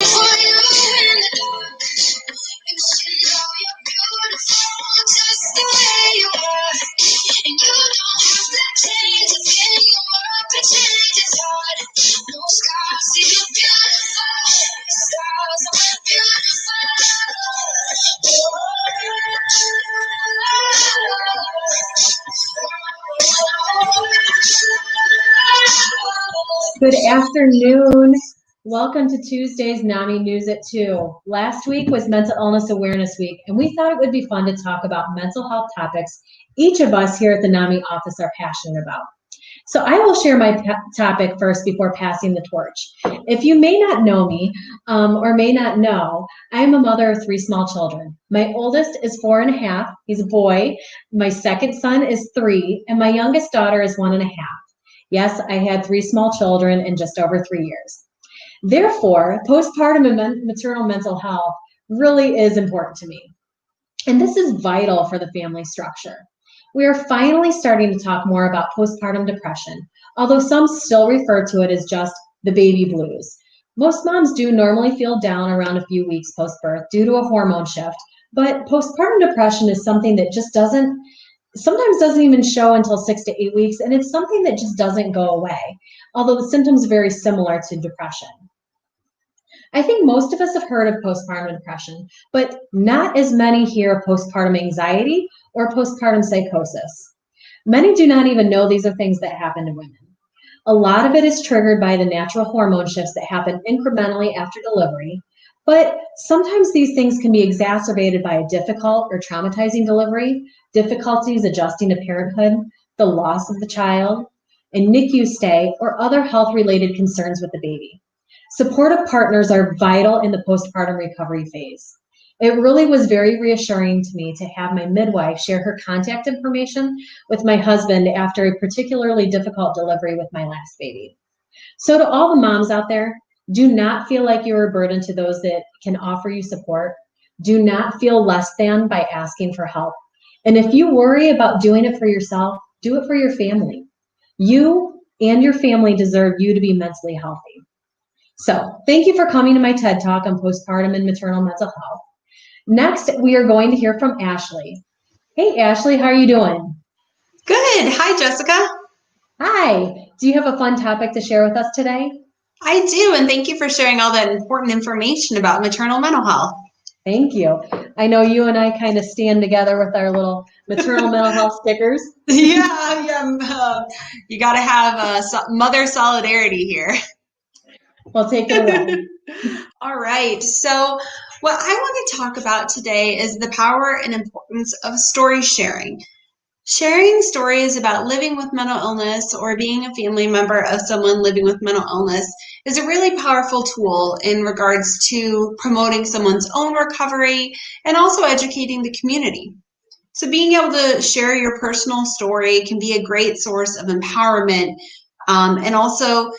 for you in the dark. You should know you're beautiful just the way you are. And you don't have to change a thing. Your world could change its heart. No scars, see you're beautiful. Stars are beautiful. Good afternoon. Welcome to Tuesday's NAMI News at 2. Last week was Mental Illness Awareness Week, and we thought it would be fun to talk about mental health topics each of us here at the NAMI office are passionate about. So I will share my topic first before passing the torch. If you may not know me or may not know, I am a mother of 3 small children. My oldest is 4.5. He's a boy. My second son is 3, and my youngest daughter is 1.5. Yes, I had 3 small children in just over 3 years. Therefore, postpartum and maternal mental health really is important to me. And this is vital for the family structure. We are finally starting to talk more about postpartum depression, although some still refer to it as just the baby blues. Most moms do normally feel down around a few weeks post-birth due to a hormone shift, but postpartum depression is something that just sometimes doesn't even show until 6 to 8 weeks, and it's something that just doesn't go away, although the symptoms are very similar to depression. I think most of us have heard of postpartum depression, but not as many hear of postpartum anxiety or postpartum psychosis. Many do not even know these are things that happen to women. A lot of it is triggered by the natural hormone shifts that happen incrementally after delivery, but sometimes these things can be exacerbated by a difficult or traumatizing delivery, difficulties adjusting to parenthood, the loss of the child, a NICU stay, or other health-related concerns with the baby. Supportive partners are vital in the postpartum recovery phase. It really was very reassuring to me to have my midwife share her contact information with my husband after a particularly difficult delivery with my last baby. So to all the moms out there, do not feel like you're a burden to those that can offer you support. Do not feel less than by asking for help. And if you worry about doing it for yourself, do it for your family. You and your family deserve you to be mentally healthy. So thank you for coming to my TED Talk on postpartum and maternal mental health. Next, we are going to hear from Ashley. Hey, Ashley, how are you doing? Good. Hi, Jessica. Hi. Do you have a fun topic to share with us today? I do, and thank you for sharing all that important information about maternal mental health. Thank you. I know you and I kind of stand together with our little maternal mental health stickers. Yeah. You got to have mother solidarity here. Well, take it away. All right. So what I want to talk about today is the power and importance of story sharing. Sharing stories about living with mental illness or being a family member of someone living with mental illness is a really powerful tool in regards to promoting someone's own recovery and also educating the community. So being able to share your personal story can be a great source of empowerment and also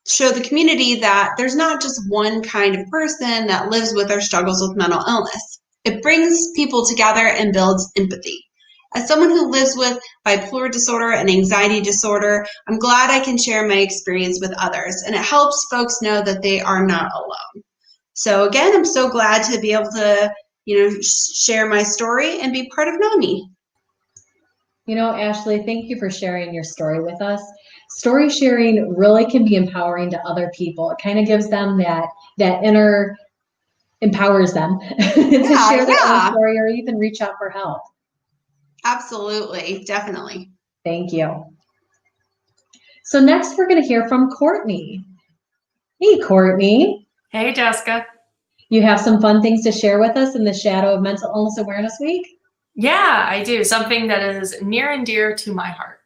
show the community that there's not just one kind of person that lives with or struggles with mental illness. It brings people together and builds empathy. As someone who lives with bipolar disorder and anxiety disorder, I'm glad I can share my experience with others, and it helps folks know that they are not alone. So again, I'm so glad to be able to, share my story and be part of NAMI. Ashley, thank you for sharing your story with us. Story sharing really can be empowering to other people. It kind of gives them that inner, empowers them to share their own story or even reach out for help. Absolutely, definitely. Thank you. So next we're going to hear from Courtney. Hey, Courtney. Hey, Jessica. You have some fun things to share with us in the shadow of Mental Illness Awareness Week? Yeah, I do. Something that is near and dear to my heart.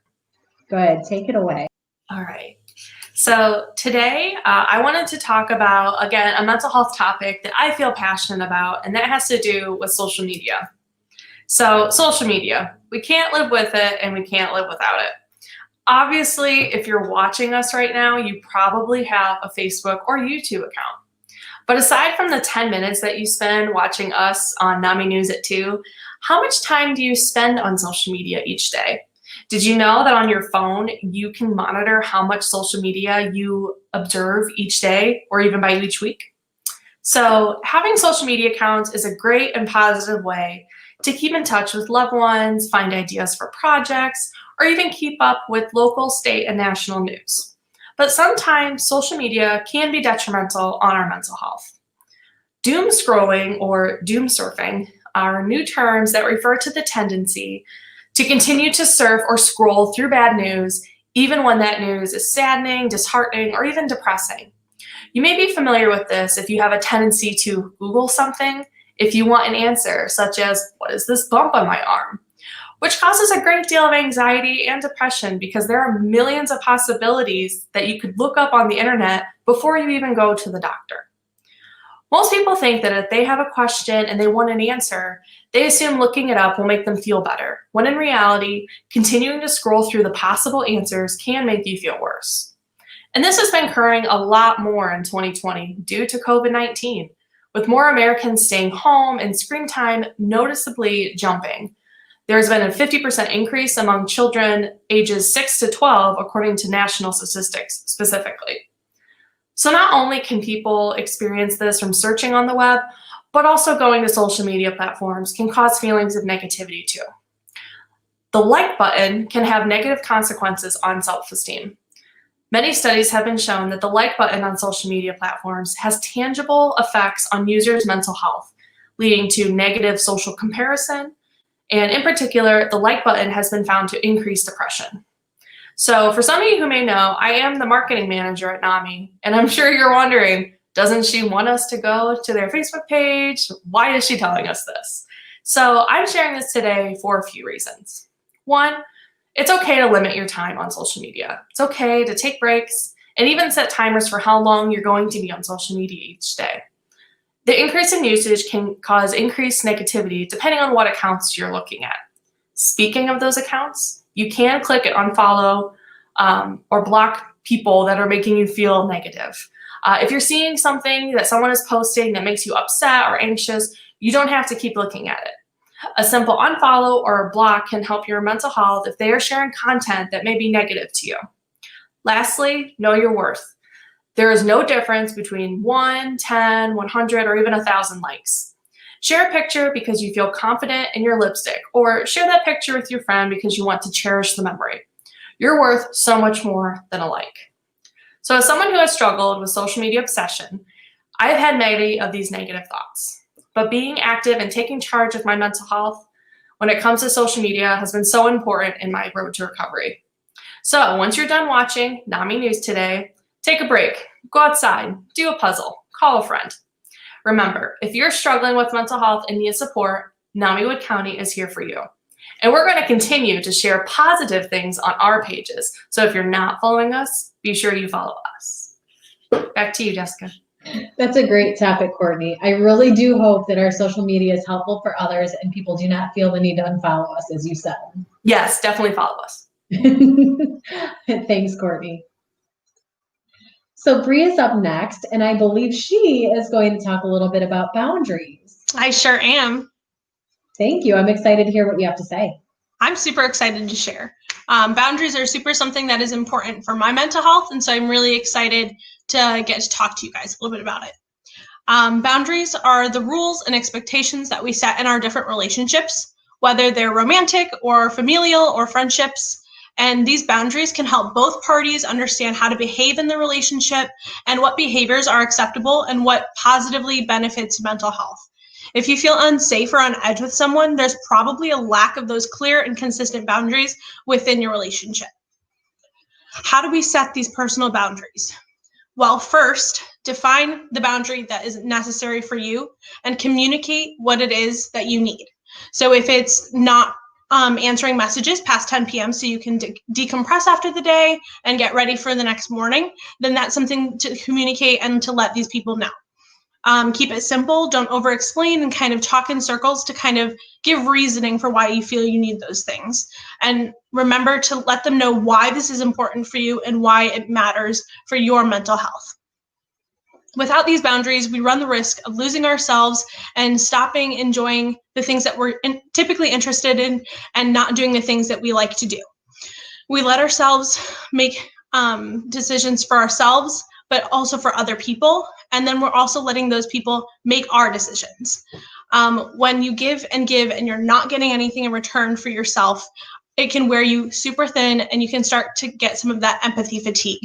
Go ahead, take it away. All right. So today I wanted to talk about, again, a mental health topic that I feel passionate about, and that has to do with social media. So social media, we can't live with it and we can't live without it. Obviously, if you're watching us right now, you probably have a Facebook or YouTube account. But aside from the 10 minutes that you spend watching us on NAMI News at 2, how much time do you spend on social media each day? Did you know that on your phone, you can monitor how much social media you observe each day or even by each week? So having social media accounts is a great and positive way to keep in touch with loved ones, find ideas for projects, or even keep up with local, state, and national news. But sometimes social media can be detrimental on our mental health. Doom scrolling or doom surfing are new terms that refer to the tendency to continue to surf or scroll through bad news, even when that news is saddening, disheartening, or even depressing. You may be familiar with this if you have a tendency to Google something if you want an answer, such as, what is this bump on my arm? Which causes a great deal of anxiety and depression because there are millions of possibilities that you could look up on the internet before you even go to the doctor. Most people think that if they have a question and they want an answer, they assume looking it up will make them feel better, when in reality, continuing to scroll through the possible answers can make you feel worse. And this has been occurring a lot more in 2020 due to COVID-19, with more Americans staying home and screen time noticeably jumping. There's been a 50% increase among children ages 6 to 12, according to national statistics specifically. So not only can people experience this from searching on the web, but also going to social media platforms can cause feelings of negativity too. The like button can have negative consequences on self-esteem. Many studies have been shown that the like button on social media platforms has tangible effects on users' mental health, leading to negative social comparison, and in particular, the like button has been found to increase depression. So for some of you who may know, I am the marketing manager at NAMI, and I'm sure you're wondering, doesn't she want us to go to their Facebook page? Why is she telling us this? So I'm sharing this today for a few reasons. One, it's okay to limit your time on social media. It's okay to take breaks and even set timers for how long you're going to be on social media each day. The increase in usage can cause increased negativity depending on what accounts you're looking at. Speaking of those accounts, you can click unfollow or block people that are making you feel negative. If you're seeing something that someone is posting that makes you upset or anxious, you don't have to keep looking at it. A simple unfollow or block can help your mental health if they are sharing content that may be negative to you. Lastly, know your worth. There is no difference between 1, 10, 100, or even 1,000 likes. Share a picture because you feel confident in your lipstick, or share that picture with your friend because you want to cherish the memory. You're worth so much more than a like. So as someone who has struggled with social media obsession, I've had many of these negative thoughts. But being active and taking charge of my mental health when it comes to social media has been so important in my road to recovery. So once you're done watching NAMI News today, take a break, go outside, do a puzzle, call a friend. Remember, if you're struggling with mental health and need support, NAMI Wood County is here for you. And we're going to continue to share positive things on our pages. So if you're not following us, be sure you follow us. Back to you, Jessica. That's a great topic, Courtney. I really do hope that our social media is helpful for others and people do not feel the need to unfollow us, as you said. Yes, definitely follow us. Thanks, Courtney. So Bree is up next, and I believe she is going to talk a little bit about boundaries. I sure am. Thank you. I'm excited to hear what you have to say. I'm super excited to share. Boundaries are something that is important for my mental health, and so I'm really excited to get to talk to you guys a little bit about it. Boundaries are the rules and expectations that we set in our different relationships, whether they're romantic or familial or friendships. And these boundaries can help both parties understand how to behave in the relationship and what behaviors are acceptable and what positively benefits mental health. If you feel unsafe or on edge with someone, there's probably a lack of those clear and consistent boundaries within your relationship. How do we set these personal boundaries? Well, first, define the boundary that is necessary for you and communicate what it is that you need. So if it's not answering messages past 10 p.m. so you can decompress after the day and get ready for the next morning, then that's something to communicate and to let these people know. Keep it simple, don't over-explain and kind of talk in circles to kind of give reasoning for why you feel you need those things. And remember to let them know why this is important for you and why it matters for your mental health. Without these boundaries, we run the risk of losing ourselves and stopping enjoying the things that we're typically interested in and not doing the things that we like to do. We let ourselves make decisions for ourselves, but also for other people. And then we're also letting those people make our decisions. When you give and you're not getting anything in return for yourself, it can wear you super thin and you can start to get some of that empathy fatigue.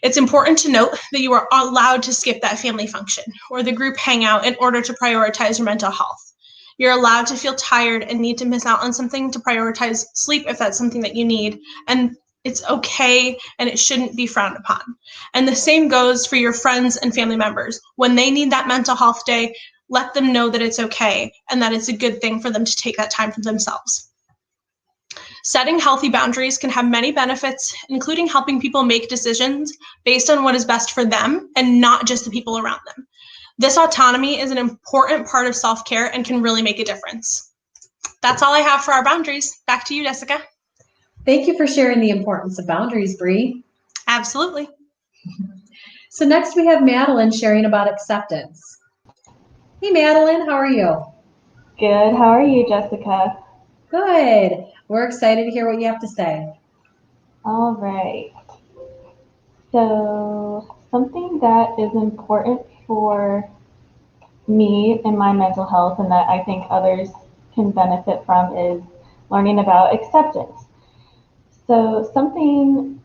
It's important to note that you are allowed to skip that family function or the group hangout in order to prioritize your mental health. You're allowed to feel tired and need to miss out on something to prioritize sleep if that's something that you need. And it's okay, and it shouldn't be frowned upon. And the same goes for your friends and family members. When they need that mental health day, let them know that it's okay and that it's a good thing for them to take that time for themselves. Setting healthy boundaries can have many benefits, including helping people make decisions based on what is best for them and not just the people around them. This autonomy is an important part of self-care and can really make a difference. That's all I have for our boundaries. Back to you, Jessica. Thank you for sharing the importance of boundaries, Bree. Absolutely. So next we have Madeline sharing about acceptance. Hey Madeline, how are you? Good. How are you, Jessica? Good. We're excited to hear what you have to say. All right. So something that is important for me in my mental health and that I think others can benefit from is learning about acceptance. So trying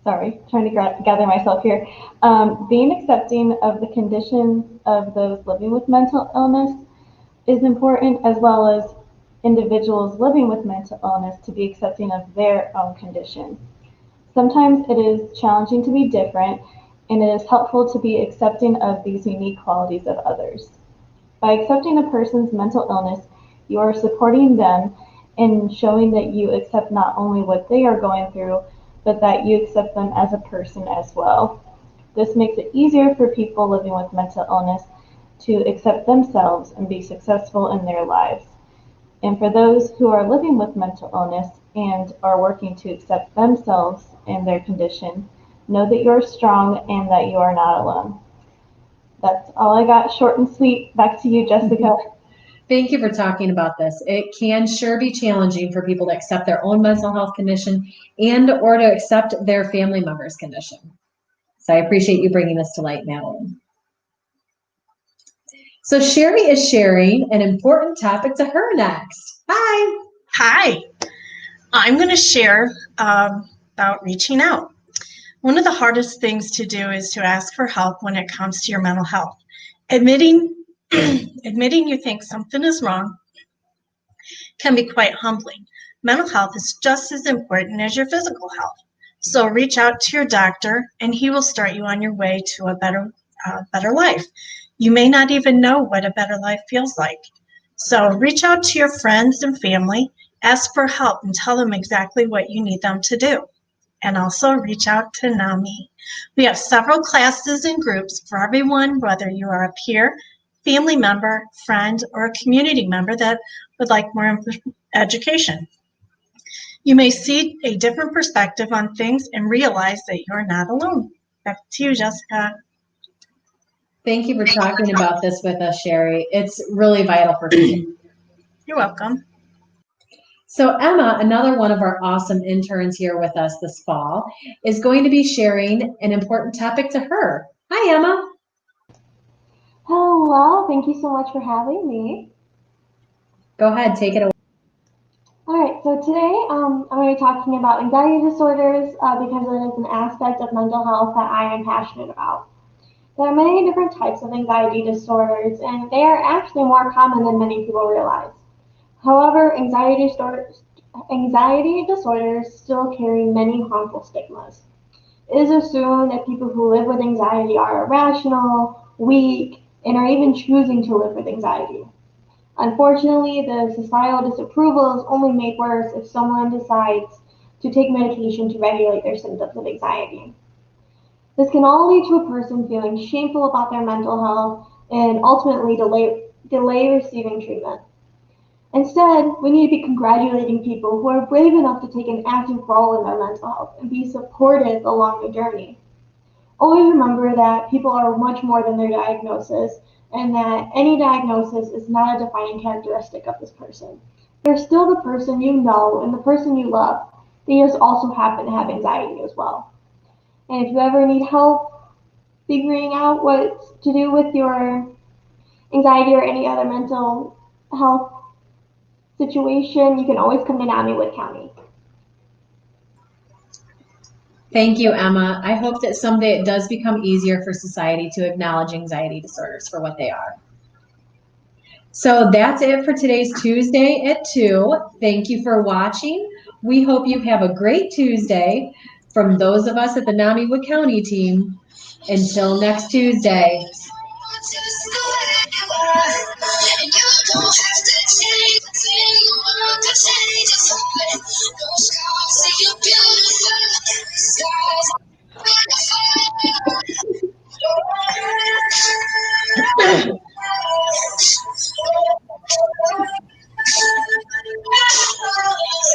to gather myself here. Being accepting of the conditions of those living with mental illness is important, as well as individuals living with mental illness to be accepting of their own condition. Sometimes it is challenging to be different, and it is helpful to be accepting of these unique qualities of others. By accepting a person's mental illness, you are supporting them and showing that you accept not only what they are going through, but that you accept them as a person as well. This makes it easier for people living with mental illness to accept themselves and be successful in their lives. And for those who are living with mental illness and are working to accept themselves and their condition, know that you're strong and that you are not alone. That's all I got, short and sweet. Back to you, Jessica. Thank you for talking about this. It can sure be challenging for people to accept their own mental health condition and or to accept their family member's condition. So I appreciate you bringing this to light, Madeline. So Shari is sharing an important topic to her next. Hi. Hi. I'm going to share about reaching out. One of the hardest things to do is to ask for help when it comes to your mental health. Admitting you think something is wrong can be quite humbling. Mental health is just as important as your physical health. So reach out to your doctor and he will start you on your way to a better life. You may not even know what a better life feels like. So reach out to your friends and family, ask for help and tell them exactly what you need them to do. And also reach out to NAMI. We have several classes and groups for everyone, whether you are a peer, family member, friend, or a community member that would like more education. You may see a different perspective on things and realize that you're not alone. Back to you, Jessica. Thank you for talking about this with us, Shari. It's really vital for people. You're welcome. So Emma, another one of our awesome interns here with us this fall, is going to be sharing an important topic to her. Hi, Emma. Hello, thank you so much for having me. Go ahead, take it away. All right, so today I'm going to be talking about anxiety disorders because it is an aspect of mental health that I am passionate about. There are many different types of anxiety disorders, and they are actually more common than many people realize. However, anxiety disorders still carry many harmful stigmas. It is assumed that people who live with anxiety are irrational, weak, and are even choosing to live with anxiety. Unfortunately, the societal disapproval is only made worse if someone decides to take medication to regulate their symptoms of anxiety. This can all lead to a person feeling shameful about their mental health and ultimately delay receiving treatment. Instead, we need to be congratulating people who are brave enough to take an active role in their mental health and be supportive along the journey. Always remember that people are much more than their diagnosis, and that any diagnosis is not a defining characteristic of this person. They're still the person you know and the person you love. They just also happen to have anxiety as well. And if you ever need help, figuring out what to do with your anxiety or any other mental health situation, you can always come to NAMI Wood County. Thank you, Emma. I hope that someday it does become easier for society to acknowledge anxiety disorders for what they are. So that's it for today's Tuesday at 2. Thank you for watching. We hope you have a great Tuesday. From those of us at the NAMI Wood County team, until next Tuesday. Just the way you are, and you don't have to change a thing. You want to change is hard. No scars, see you